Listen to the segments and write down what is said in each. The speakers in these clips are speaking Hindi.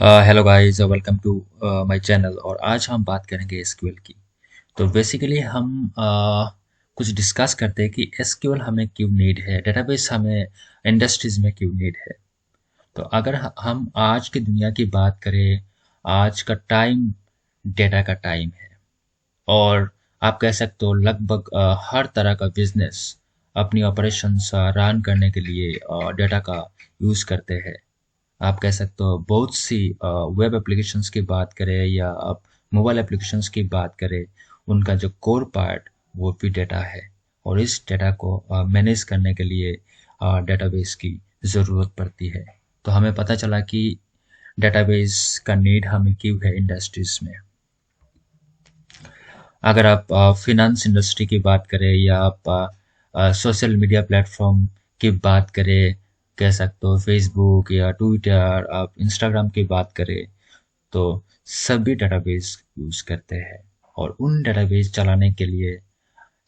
Hello guys, welcome to my channel. और आज हम बात करेंगे एसक्यूएल की। तो बेसिकली हम कुछ डिस्कस करते हैं कि एसक्यूएल हमें क्यों नीड है, डेटाबेस हमें इंडस्ट्रीज में क्यों नीड है। तो अगर हम आज की दुनिया की बात करें, आज का टाइम डेटा का टाइम है। और आप कह सकते हो लगभग हर तरह का बिजनेस अपनी ऑपरेशंस रन करने के लिए डेटा का यूज़ करते हैं। आप कह सकते हो बहुत सी वेब एप्लीकेशंस की बात करें या आप मोबाइल एप्लीकेशंस की बात करें, उनका जो कोर पार्ट वो भी डेटा है। और इस डेटा को मैनेज करने के लिए डेटाबेस की ज़रूरत पड़ती है। तो हमें पता चला कि डेटाबेस का नीड हमें क्यों है इंडस्ट्रीज में। अगर आप फिनेंस इंडस्ट्री की बात करें या आप सोशल मीडिया प्लेटफॉर्म की बात करें, कह सकते हो फेसबुक या ट्विटर, आप इंस्टाग्राम की बात करें, तो सभी डेटाबेस यूज करते हैं। और उन डेटाबेस चलाने के लिए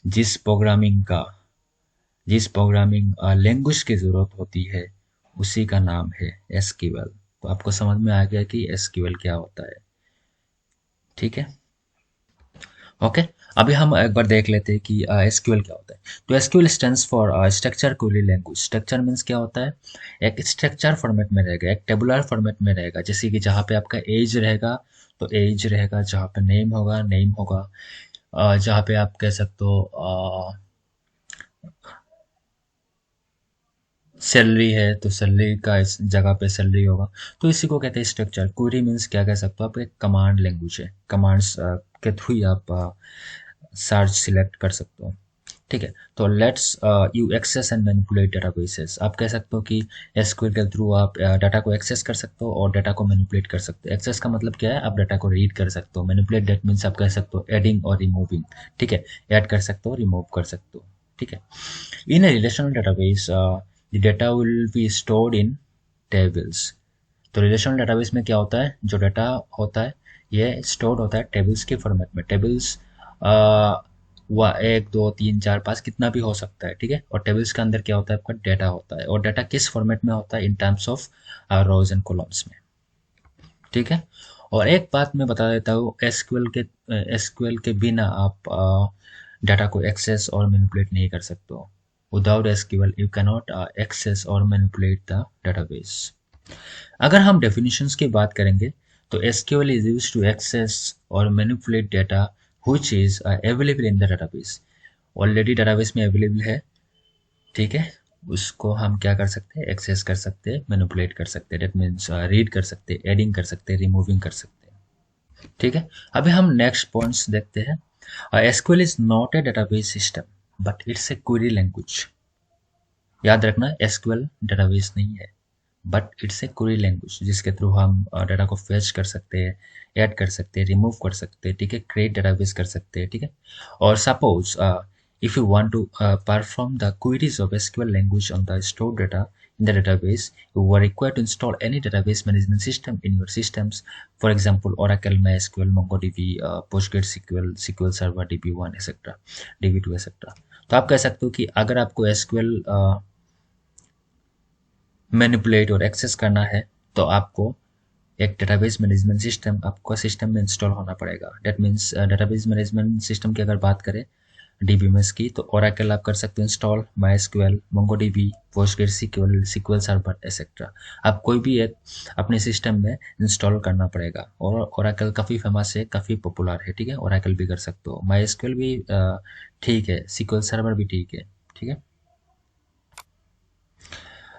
जिस प्रोग्रामिंग का जिस प्रोग्रामिंग लैंग्वेज की ज़रूरत होती है, उसी का नाम है एसक्यूएल। तो आपको समझ में आ गया कि एसक्यूएल क्या होता है। ठीक है। ओके। अभी हम एक बार देख लेते हैं कि एसक्यूएल क्या होता है। तो SQL stands for structure query language. Structure means क्या होता है, एक स्ट्रक्चर फॉर्मेट में रहेगा, एक टेबुलर फॉर्मेट में रहेगा। जैसे कि जहाँ पे आपका एज रहेगा तो एज रहेगा, जहाँ पे नेम होगा नेम होगा, जहाँ पे आप कह सकते हो सैलरी है तो सैलरी का इस जगह पे सैलरी होगा। तो इसी को कहते हैं स्ट्रक्चर। क्वेरी मीन्स क्या कह सकते हो, आप एक कमांड लैंग्वेज है। कमांड्स के थ्रू ही आप सर्च सिलेक्ट कर सकते हो। ठीक है। तो let's you access and manipulate databases. आप कह सकते हो कि एसक्यूएल के थ्रू आप डाटा को एक्सेस कर सकते हो और डाटा को मैनिपुलेट कर सकते हो। एक्सेस का मतलब क्या है, आप डाटा को रीड कर सकते हो। मैनिपुलेट दैट मीन्स आप कह सकते हो एडिंग और रिमूविंग। ठीक है। ऐड कर सकते हो, रिमूव कर सकते हो। ठीक है। In a relational database, the data will be stored in tables. तो रिलेशनल डेटाबेस में क्या होता है, जो डाटा होता है ये स्टोर होता है टेबल्स के फॉर्मेट में। टेबल्स व एक दो तीन चार पाँच कितना भी हो सकता है। ठीक है। और टेबल्स के अंदर क्या होता है, आपका डेटा होता है। और डाटा किस फॉर्मेट में होता है, in terms of rose and columns में। ठीक है। और एक बात मैं बता देता हूँ, एसक्यूएल के बिना आप डाटा को एक्सेस और मैनिपुलेट नहीं कर सकते हो। Without SQL you can not access और मैनिपुलेट द डाटाबेस। अगर हम डेफिनेशंस की बात करेंगे, तो SQL is used to access और manipulate data which is available in the database. Already database में अवेलेबल है। ठीक है। उसको हम क्या कर सकते हैं, एक्सेस कर सकते हैं, मैनिपुलेट कर सकते हैं। डेट मीन्स रीड कर सकते हैं, एडिंग कर सकते हैं, रिमूविंग कर सकते हैं। ठीक है। अभी हम नेक्स्ट पॉइंट्स देखते हैं। SQL is not a database system but it's a query language. याद रखना, एसक्यूएल डेटाबेस नहीं है but it's a query language, जिसके थ्रू हम डाटा को फेच कर सकते हैं, ऐड कर सकते हैं, रिमूव कर सकते हैं। ठीक है। क्रिएट डेटाबेस कर सकते हैं। ठीक है। और suppose if you want to perform the queries of SQL language on the stored data in the database, you are required to install any database management system in your systems. For example, Oracle, MySQL, MongoDB, PostgreSQL, SQL Server, DB1, etc., DB2, etc. तो आप कह सकते हो कि अगर आपको SQL मैनिपुलेट और एक्सेस करना है, तो आपको एक डेटाबेस मैनेजमेंट सिस्टम आपको सिस्टम में इंस्टॉल होना पड़ेगा। That means database management system की अगर बात करें डीबीएमएस की, तो ओरेकल आप कर सकते हो install, MySQL, MongoDB, PostgreSQL, sequel server etcetera. आप कोई भी एक अपने सिस्टम में इंस्टॉल करना पड़ेगा। और ओरेकल काफ़ी फेमस है, काफ़ी पॉपुलर है। ठीक है। ओरेकल भी कर सकते हो, माईएसक्यूएल भी ठीक है, सीक्वल सर्वर भी ठीक है। ठीक है।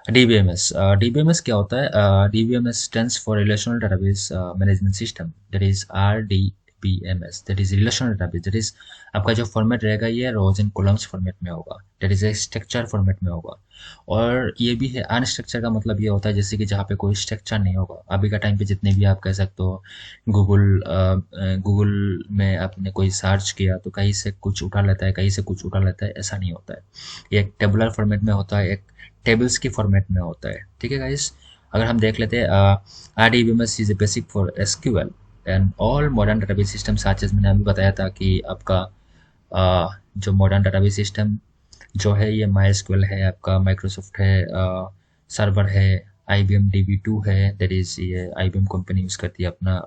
डीबीएमएस। डीबीएमएस क्या होता है, DBMS stands for relational database management system. That is RDBMS, that is relational database. That is आपका जो फॉर्मेट रहेगा ये रोज एंड कॉलम्स फॉर्मेट में होगा। That is a structure format में होगा। और ये भी है अनस्ट्रक्चर, का मतलब ये होता है जैसे कि जहाँ पे कोई स्ट्रक्चर नहीं होगा। अभी का टाइम पे जितने भी आप कह सकते हो, गूगल में आपने कोई सर्च किया तो कहीं से कुछ उठा लेता है, कहीं से कुछ उठा लेता है, ऐसा नहीं होता है। ये एक टेबुलर फॉर्मेट में होता है, एक टेबल्स के फॉर्मेट में होता है। ठीक है गाइस। अगर हम देख लेते हैं, RDBMS is a basic for SQL and all modern database system such as. मैंने अभी बताया था कि आपका जो मॉडर्न डेटाबेस सिस्टम जो है ये माई एसक्यूएल है, आपका माइक्रोसॉफ्ट है, सर्वर है, IBM DB2 है, दैट इज़ ये IBM कंपनी यूज़ करती है अपना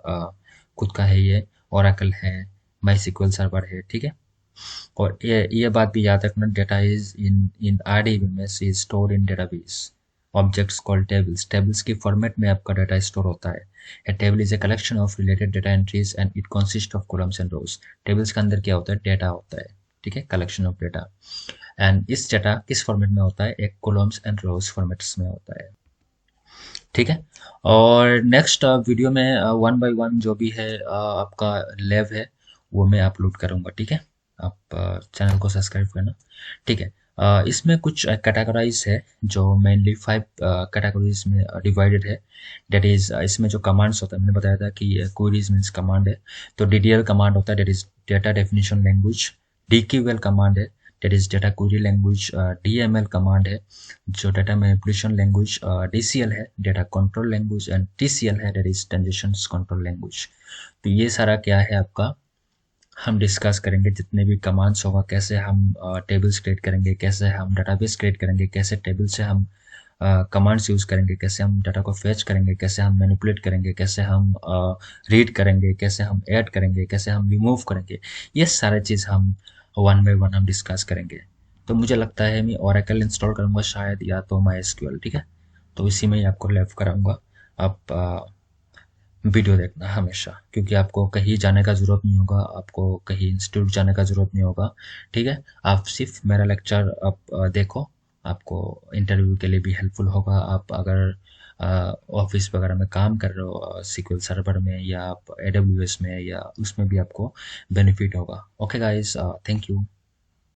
खुद का है ये। ओरेकल है, माई सिक्वल सर्वर है, ठीक है। और ये बात भी याद रखना, data is in RDBMS is store in database objects called tables. Tables की फॉर्मेट में आपका डाटा स्टोर होता है। A table is a collection of related data entries and it consist of columns and rows. Tables के अंदर क्या होता है, डेटा होता है, ठीक है, कलेक्शन ऑफ डेटा। एंड इस डेटा किस फॉर्मेट में होता है, एक कॉलम्स एंड रोज फॉर्मेट्स में होता है, ठीक है। और नेक्स्ट वीडियो में वन बाय वन जो भी है आपका लैब है वो मैं अपलोड करूँगा, ठीक है। आप चैनल को सब्सक्राइब करना, ठीक है। इसमें कुछ कैटेगराइज है जो मेनली 5 कैटेगरीज में डिवाइडेड है। डेट इज इसमें जो कमांड्स होता है, मैंने बताया था कि क्वेरीज मीन्स कमांड है, तो DDL कमांड होता है, that is data definition language. DQL command है, that is data query language. DML command है जो डेटा मैनिपुलेशन लैंग्वेज। DCL है data control language and TCL है that is transaction control language. तो ये सारा क्या है आपका, हम डिस्कस करेंगे जितने भी कमांड्स होगा, कैसे हम टेबल्स क्रिएट करेंगे, कैसे हम डाटाबेस क्रिएट करेंगे, कैसे टेबल से हम कमांड्स यूज़ करेंगे, कैसे हम डाटा को फेच करेंगे, कैसे हम मैनिपुलेट करेंगे, कैसे हम रीड करेंगे, कैसे हम ऐड करेंगे, कैसे हम रिमूव करेंगे। ये सारे चीज़ हम वन बाय वन हम डिस्कस करेंगे। तो मुझे लगता है मैं ओरेकल इंस्टॉल करूँगा शायद, या तो MySQL, ठीक है। तो इसी में ही आपको लेव कराऊंगा। आप वीडियो देखना हमेशा, क्योंकि आपको कहीं जाने का ज़रूरत नहीं होगा, आपको कहीं इंस्टीट्यूट जाने का ज़रूरत नहीं होगा, ठीक है। आप सिर्फ मेरा लेक्चर आप देखो, आपको इंटरव्यू के लिए भी हेल्पफुल होगा। आप अगर ऑफिस वगैरह में काम कर रहे हो SQL सर्वर में, या आप AWS में, या उसमें भी आपको बेनिफिट होगा। Okay guys, thank you.